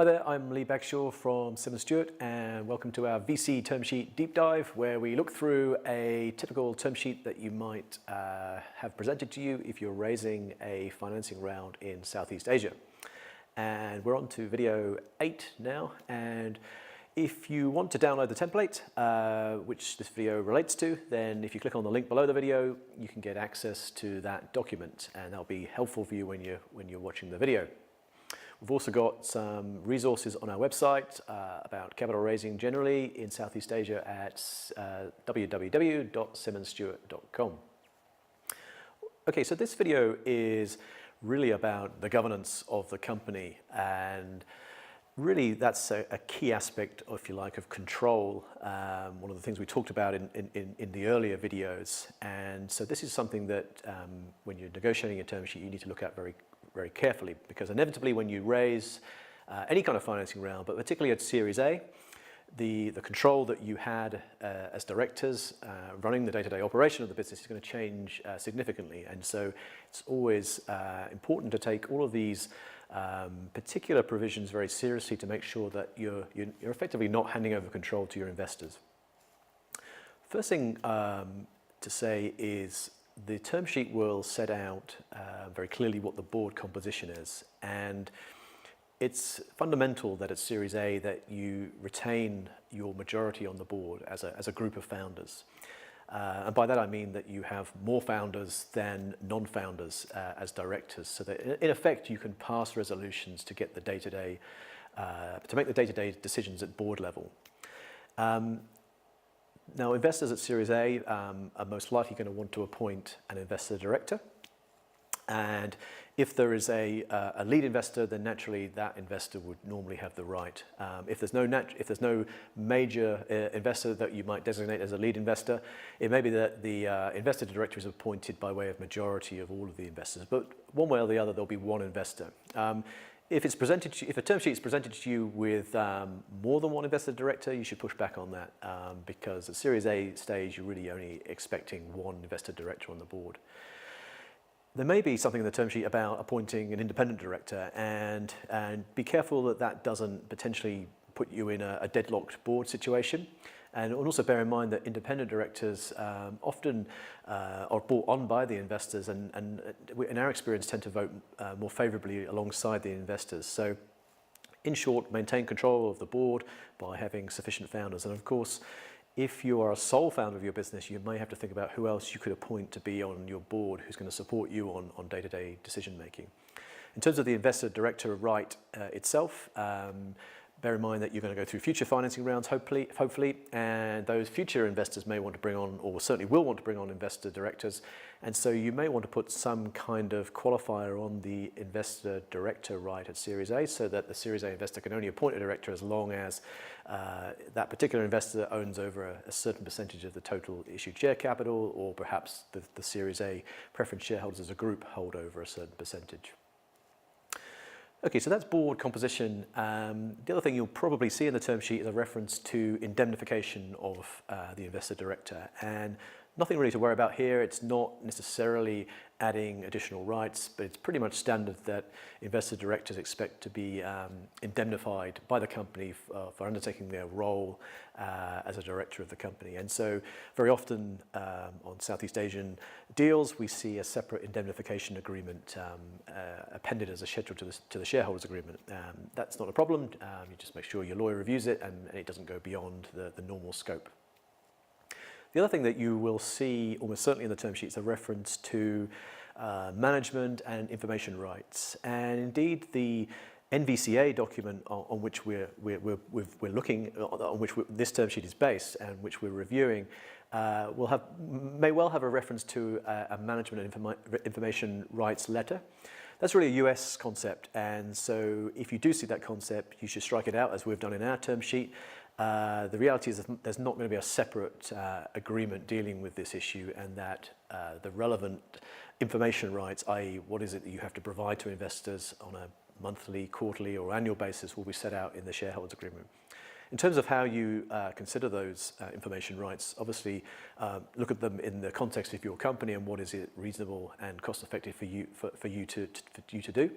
Hi there, I'm Lee Bagshaw from Simmonds Stewart, and welcome to our VC term sheet deep dive, where we look through a typical term sheet that you might have presented to you if you're raising a financing round in Southeast Asia. And we're on to video 8 now, and if you want to download the template, which this video relates to, then if you click on the link below the video, you can get access to that document, and that'll be helpful for you when you're watching the video. We've also got some resources on our website about capital raising generally in Southeast Asia at www.simmonsstewart.com. Okay, so this video is really about the governance of the company, and really that's a key aspect, if you like, of control. One of the things we talked about in the earlier videos, and so this is something that when you're negotiating a term sheet you need to look at very carefully, because inevitably when you raise any kind of financing round, but particularly at Series A, the control that you had as directors running the day-to-day operation of the business is going to change significantly, and so it's always important to take all of these particular provisions very seriously to make sure that you're effectively not handing over control to your investors. First thing to say is the term sheet will set out very clearly what the board composition is, and it's fundamental that at Series A that you retain your majority on the board as a group of founders. And by that I mean that you have more founders than non-founders as directors, so that in effect you can pass resolutions to get the day-to-day, to make the day-to-day decisions at board level. Now, investors at Series A are most likely going to want to appoint an investor director, and if there is a lead investor, then naturally that investor would normally have the right. If there's no major investor that you might designate as a lead investor, it may be that the investor director is appointed by way of majority of all of the investors, but one way or the other there'll be one investor. If a term sheet is presented to you with more than one investor director, you should push back on that, because at Series A stage you're really only expecting one investor director on the board. There may be something in the term sheet about appointing an independent director, and be careful that that doesn't potentially put you in a deadlocked board situation. And also bear in mind that independent directors often are brought on by the investors, and in our experience tend to vote more favourably alongside the investors. So in short, maintain control of the board by having sufficient founders. And of course, if you are a sole founder of your business, you may have to think about who else you could appoint to be on your board who's going to support you on day-to-day decision making. In terms of the investor director right itself, bear in mind that you're going to go through future financing rounds, hopefully, and those future investors may want to bring on, or certainly will want to bring on, investor directors, and so you may want to put some kind of qualifier on the investor director right at Series A, so that the Series A investor can only appoint a director as long as that particular investor owns over a certain percentage of the total issued share capital, or perhaps the Series A preference shareholders as a group hold over a certain percentage. Okay, so that's board composition. The other thing you'll probably see in the term sheet is a reference to indemnification of the investor director, and nothing really to worry about here. It's not necessarily adding additional rights, but it's pretty much standard that investor directors expect to be indemnified by the company for undertaking their role as a director of the company. And so very often on Southeast Asian deals, we see a separate indemnification agreement appended as a schedule to the shareholders agreement. That's not a problem. You just make sure your lawyer reviews it and it doesn't go beyond the normal scope. The other thing that you will see almost certainly in the term sheet is a reference to management and information rights, and indeed the NVCA document on which we're looking, on which this term sheet is based and which we're reviewing, may well have a reference to a management and information rights letter. That's really a US concept, and so if you do see that concept, you should strike it out as we've done in our term sheet. The reality is that there's not going to be a separate agreement dealing with this issue, and that the relevant information rights, i.e. what is it that you have to provide to investors on a monthly, quarterly or annual basis, will be set out in the shareholders agreement. In terms of how you consider those information rights, obviously look at them in the context of your company and what is it reasonable and cost effective for you to do.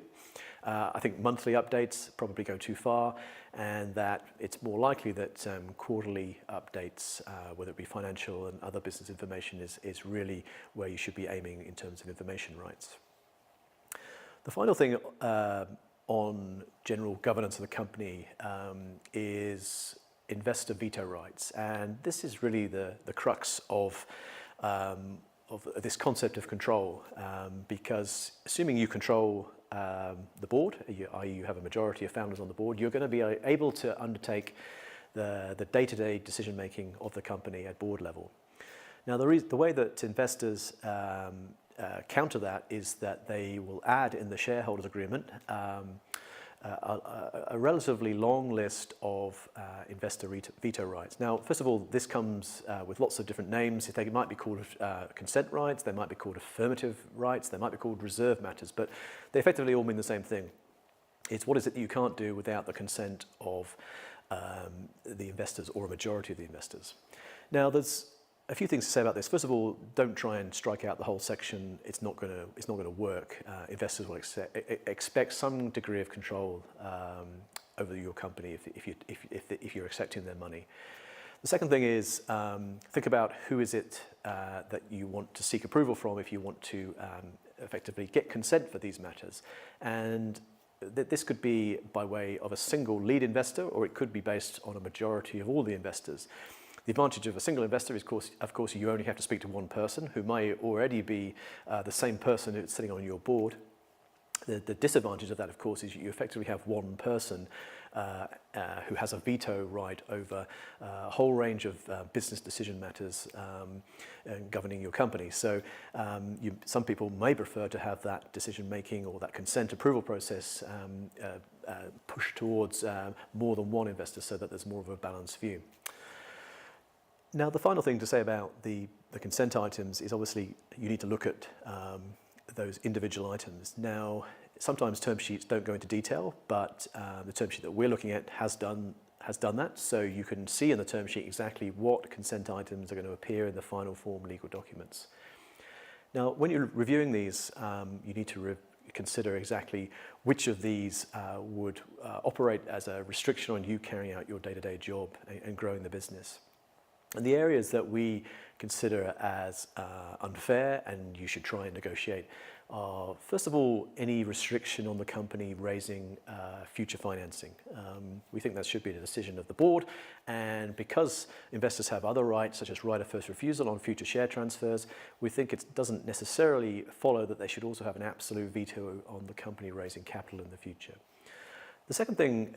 I think monthly updates probably go too far, and that it's more likely that quarterly updates, whether it be financial and other business information, is really where you should be aiming in terms of information rights. The final thing on general governance of the company is investor veto rights, and this is really the crux of this concept of control, because assuming you control the board, i.e. you have a majority of founders on the board, you're going to be able to undertake the day-to-day decision making of the company at board level. Now the way that investors counter that is that they will add in the shareholders agreement a relatively long list of investor veto rights. Now, first of all, this comes with lots of different names. They might be called consent rights, they might be called affirmative rights, they might be called reserve matters, but they effectively all mean the same thing. It's what is it that you can't do without the consent of the investors or a majority of the investors. Now, there's a few things to say about this. First of all, don't try and strike out the whole section. It's not going to work. Investors will expect some degree of control over your company if you're accepting their money. The second thing is think about who is it that you want to seek approval from if you want to effectively get consent for these matters. And this could be by way of a single lead investor, or it could be based on a majority of all the investors. The advantage of a single investor is, of course, you only have to speak to one person who may already be the same person who's sitting on your board. The disadvantage of that, of course, is you effectively have one person who has a veto right over a whole range of business decision matters governing your company. So some people may prefer to have that decision making or that consent approval process pushed towards more than one investor so that there's more of a balanced view. Now, the final thing to say about the consent items is obviously you need to look at those individual items. Now, sometimes term sheets don't go into detail, but the term sheet that we're looking at has done that. So you can see in the term sheet exactly what consent items are going to appear in the final form legal documents. Now, when you're reviewing these, you need to consider exactly which of these would operate as a restriction on you carrying out your day-to-day job and growing the business. And the areas that we consider as unfair and you should try and negotiate are, first of all, any restriction on the company raising future financing. We think that should be the decision of the board, and because investors have other rights, such as right of first refusal on future share transfers, we think it doesn't necessarily follow that they should also have an absolute veto on the company raising capital in the future. The second thing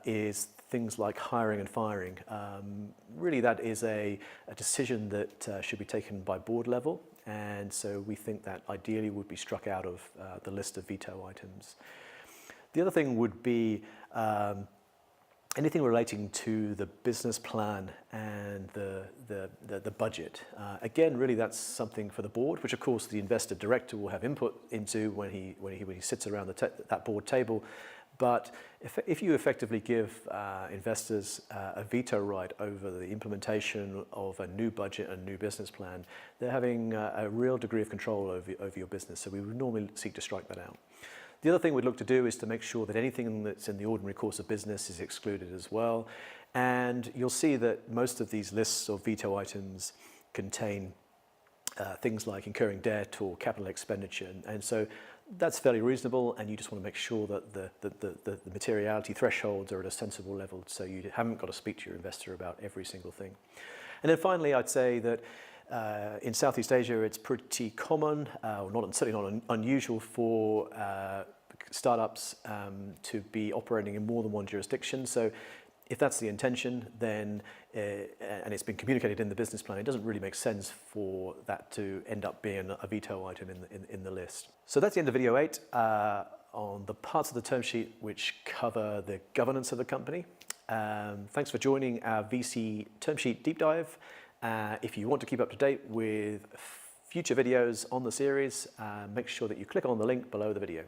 is things like hiring and firing. Really, that is a decision that should be taken by board level, and so we think that ideally would be struck out of the list of veto items. The other thing would be anything relating to the business plan and the budget. Again, really, that's something for the board, which of course the investor director will have input into when he sits around that board table. But if you effectively give investors a veto right over the implementation of a new budget and new business plan, they're having a real degree of control over your business. So we would normally seek to strike that out. The other thing we'd look to do is to make sure that anything that's in the ordinary course of business is excluded as well. And you'll see that most of these lists of veto items contain things like incurring debt or capital expenditure. And so that's fairly reasonable, and you just want to make sure that the materiality thresholds are at a sensible level, so you haven't got to speak to your investor about every single thing. And then finally, I'd say that in Southeast Asia, it's pretty common, certainly not unusual for startups to be operating in more than one jurisdiction. So if that's the intention, then, and it's been communicated in the business plan, it doesn't really make sense for that to end up being a veto item in the list. So that's the end of video 8 on the parts of the term sheet which cover the governance of the company. Thanks for joining our VC term sheet deep dive. If you want to keep up to date with future videos on the series, make sure that you click on the link below the video.